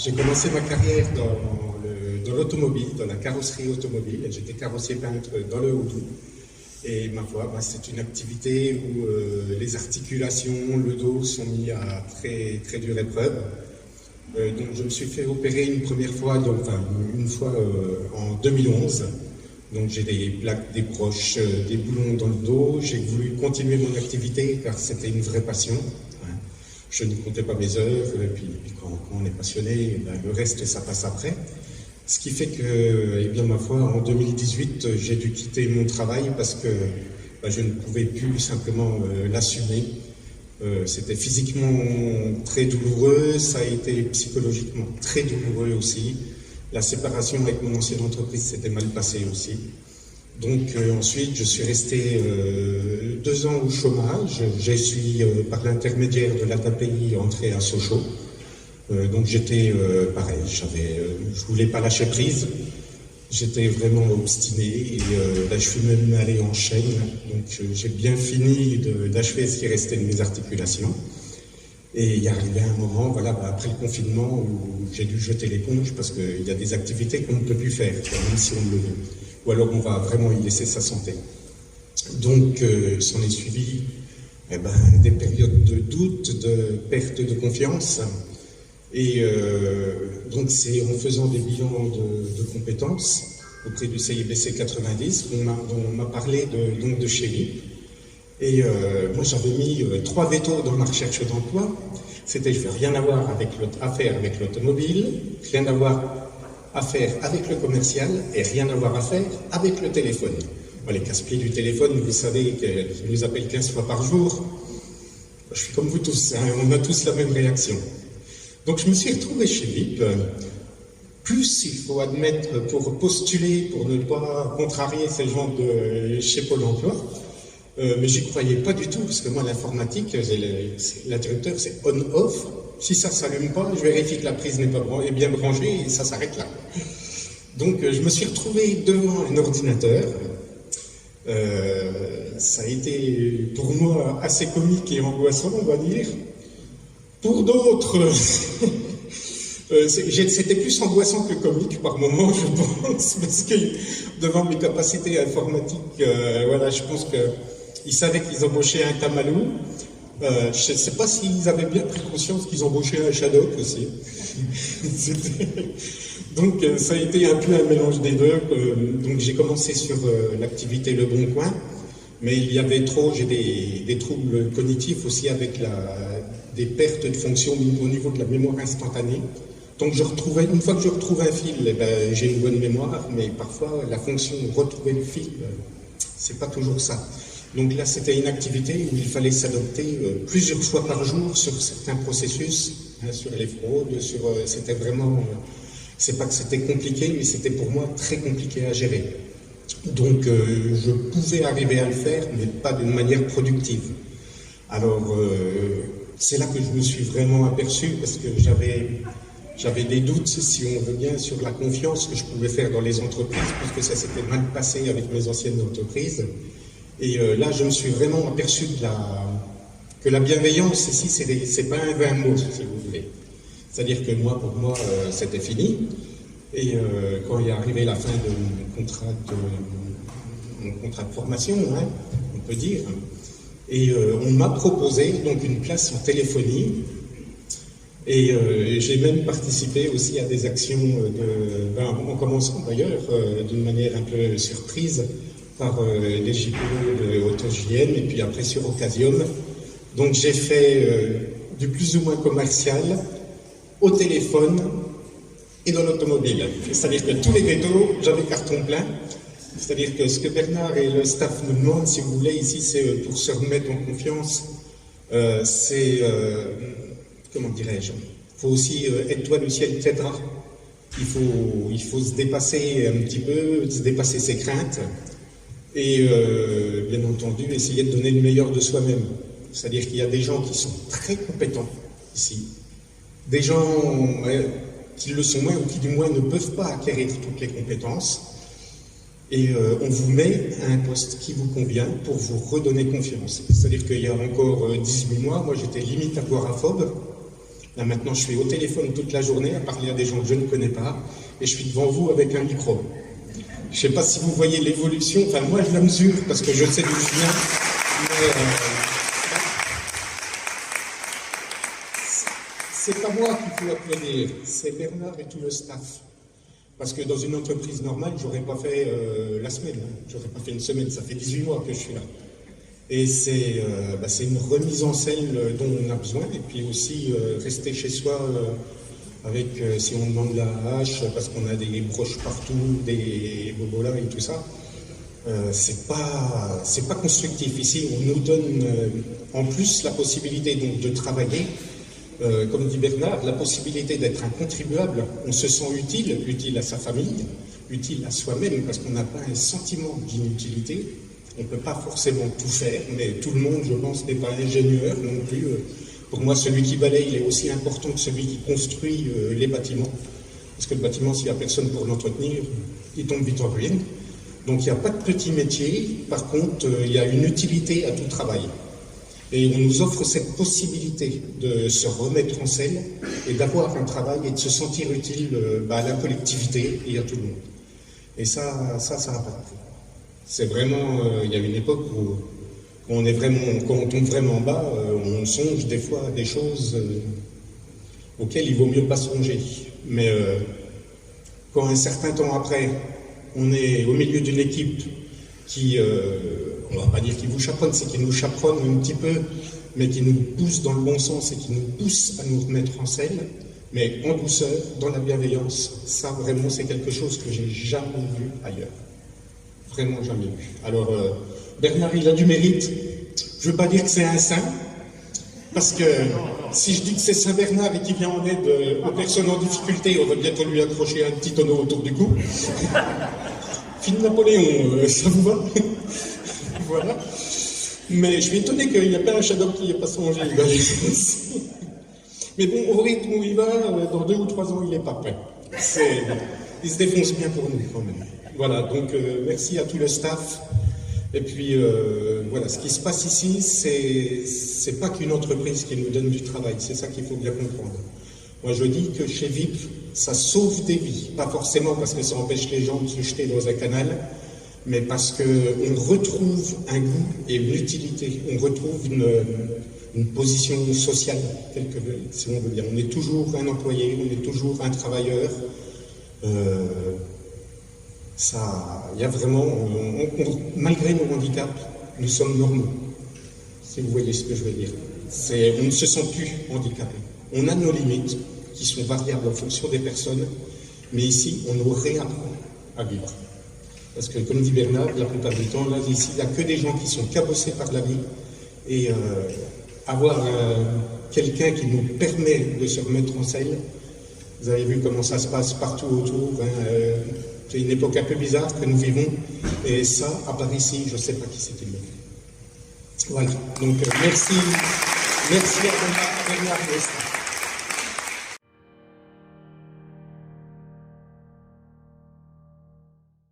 j'ai commencé ma carrière dans l'automobile, dans la carrosserie automobile. J'étais carrossier peintre dans le Haut-Doubs. Et ma foi, c'est une activité où les articulations, le dos sont mis à très, très dure épreuve. Donc je me suis fait opérer une fois en 2011. Donc j'ai des plaques, des broches, des boulons dans le dos. J'ai voulu continuer mon activité car c'était une vraie passion. Je ne comptais pas mes heures, et puis quand on est passionné, le reste ça passe après. Ce qui fait que, ma foi, en 2018, j'ai dû quitter mon travail parce que je ne pouvais plus simplement l'assumer. C'était physiquement très douloureux, ça a été psychologiquement très douloureux aussi. La séparation avec mon ancienne entreprise s'était mal passée aussi. Donc ensuite, je suis resté 2 ans au chômage. Je suis, par l'intermédiaire de l'ATAPI, entré à Sochaux. Donc j'étais pareil, je voulais pas lâcher prise. J'étais vraiment obstiné et je suis même allé en chaîne. Donc j'ai bien fini d'achever ce qui restait de mes articulations. Et il y arrivé un moment, après le confinement, où j'ai dû jeter l'éponge parce qu'il y a des activités qu'on ne peut plus faire, même si on le veut. Ou alors on va vraiment y laisser sa santé. Donc s'en est suivi des périodes de doute, de perte de confiance. Et donc c'est en faisant des bilans de compétences auprès du CIBC 90 dont on m'a parlé de chez lui. Et moi j'avais mis 3 vétos dans ma recherche d'emploi. C'était je veux rien avoir à faire avec l'automobile, rien avoir à faire avec le commercial et rien avoir à faire avec le téléphone. Les casse-pieds du téléphone, vous savez qu'ils nous appellent 15 fois par jour. Je suis comme vous tous, on a tous la même réaction. Donc je me suis retrouvé chez VIP, plus il faut admettre pour postuler, pour ne pas contrarier ces gens de chez Pôle emploi, mais j'y croyais pas du tout, parce que moi l'informatique, l'interrupteur c'est on-off, si ça s'allume pas, je vérifie que la prise n'est pas bien branchée et ça s'arrête là. Donc je me suis retrouvé devant un ordinateur, ça a été pour moi assez comique et angoissant, on va dire. Pour d'autres, c'était plus angoissant que comique par moment, je pense, parce que devant mes capacités informatiques, je pense qu'ils savaient qu'ils embauchaient un Tamalou. Je ne sais pas s'ils avaient bien pris conscience qu'ils embauchaient un Shadok aussi. Donc ça a été un peu un mélange des deux. Donc j'ai commencé sur l'activité Le Bon Coin, mais il y avait j'ai des troubles cognitifs aussi avec des pertes de fonction au niveau de la mémoire instantanée. Donc une fois que je retrouve un fil, j'ai une bonne mémoire, mais parfois la fonction de retrouver le fil, c'est pas toujours ça. Donc là, c'était une activité où il fallait s'adapter plusieurs fois par jour sur certains processus, sur les fraudes, c'était vraiment, c'est pas que c'était compliqué, mais c'était pour moi très compliqué à gérer. Donc je pouvais arriver à le faire, mais pas d'une manière productive. Alors c'est là que je me suis vraiment aperçu, parce que j'avais des doutes, si on veut bien, sur la confiance que je pouvais faire dans les entreprises, puisque ça s'était mal passé avec mes anciennes entreprises. Et là, je me suis vraiment aperçu que la bienveillance, ici, c'est pas un vain mot, si vous voulez. C'est-à-dire que pour moi, c'était fini. Et quand il est arrivé la fin de mon contrat de formation, on peut dire, et on m'a proposé donc une place en téléphonie. Et j'ai même participé aussi à des actions, en commençant d'ailleurs d'une manière un peu surprise, par les JPO de Auto-JN et puis après sur Occasium. Donc j'ai fait du plus ou moins commercial au téléphone et dans l'automobile. C'est-à-dire que tous les vétos, j'avais carton plein. C'est-à-dire que ce que Bernard et le staff nous demandent, si vous voulez, ici, c'est pour se remettre en confiance, comment dirais-je, il faut aussi être toi le ciel t'aidera. Il faut se dépasser un petit peu, se dépasser ses craintes. Et bien entendu, essayer de donner le meilleur de soi-même. C'est-à-dire qu'il y a des gens qui sont très compétents ici, des gens qui le sont moins ou qui du moins ne peuvent pas acquérir toutes les compétences, et on vous met à un poste qui vous convient pour vous redonner confiance. C'est-à-dire qu'il y a encore 18 mois, moi j'étais limite agoraphobe, Là maintenant, je suis au téléphone toute la journée à parler à des gens que je ne connais pas, et je suis devant vous avec un micro. Je ne sais pas si vous voyez l'évolution, enfin moi je la mesure parce que je sais d'où je viens, mais c'est pas moi qu'il faut applaudir, c'est Bernard et tout le staff. Parce que dans une entreprise normale, j'aurais pas fait la semaine, hein. J'aurais pas fait une semaine, ça fait 18 mois que je suis là. Et c'est une remise en scène dont on a besoin, et puis aussi rester chez soi avec, si on demande la hache, parce qu'on a des broches partout, des bobolas et tout ça, c'est pas constructif. Ici, on nous donne en plus la possibilité donc de travailler, comme dit Bernard, la possibilité d'être un contribuable. On se sent utile, utile à sa famille, utile à soi-même, parce qu'on n'a pas un sentiment d'inutilité. On ne peut pas forcément tout faire, mais tout le monde, je pense, n'est pas ingénieur non plus. Pour moi, celui qui balaye, il est aussi important que celui qui construit les bâtiments. Parce que le bâtiment, s'il n'y a personne pour l'entretenir, il tombe vite en ruine. Donc il n'y a pas de petit métier. Par contre, il y a une utilité à tout travail. Et on nous offre cette possibilité de se remettre en selle et d'avoir un travail et de se sentir utile à la collectivité et à tout le monde. Et ça n'a pas de prix. C'est vraiment, il y a une époque où quand on tombe vraiment bas, on songe des fois à des choses auxquelles il vaut mieux pas songer. Mais quand un certain temps après, on est au milieu d'une équipe qui, on va pas dire qui vous chaperonne, c'est qui nous chaperonne un petit peu, mais qui nous pousse dans le bon sens et qui nous pousse à nous remettre en selle, mais en douceur, dans la bienveillance. Ça, vraiment, c'est quelque chose que j'ai jamais vu ailleurs. Vraiment jamais vu. Alors, Bernard, il a du mérite. Je ne veux pas dire que c'est un saint, parce que si je dis que c'est Saint Bernard et qu'il vient en aide aux personnes en difficulté, on va bientôt lui accrocher un petit tonneau autour du cou. Film Napoléon, ça vous va? Voilà. Mais je suis étonné qu'il n'y a pas un shadow qui n'y ait pas songé. Mais bon, au rythme où il va, dans 2 ou 3 ans, il n'est pas prêt. Il se défonce bien pour nous, quand même. Voilà, donc merci à tout le staff. Et puis, voilà, ce qui se passe ici, c'est pas qu'une entreprise qui nous donne du travail, c'est ça qu'il faut bien comprendre. Moi, je dis que chez VIP, ça sauve des vies. Pas forcément parce que ça empêche les gens de se jeter dans un canal, mais parce qu'on retrouve un goût et une utilité. On retrouve une position sociale, telle que, si on veut dire. On est toujours un employé, on est toujours un travailleur. Il y a vraiment, malgré nos handicaps, nous sommes normaux, si vous voyez ce que je veux dire. On ne se sent plus handicapé. On a nos limites, qui sont variables en fonction des personnes, mais ici, on nous réapprend à vivre. Parce que, comme dit Bernard, la plupart du temps, là, ici, il n'y a que des gens qui sont cabossés par la vie, et avoir quelqu'un qui nous permet de se remettre en selle, vous avez vu comment ça se passe partout autour, hein, c'est une époque un peu bizarre que nous vivons, et ça, à part ici, je ne sais pas qui c'était le fait. Voilà, donc merci à Bernard.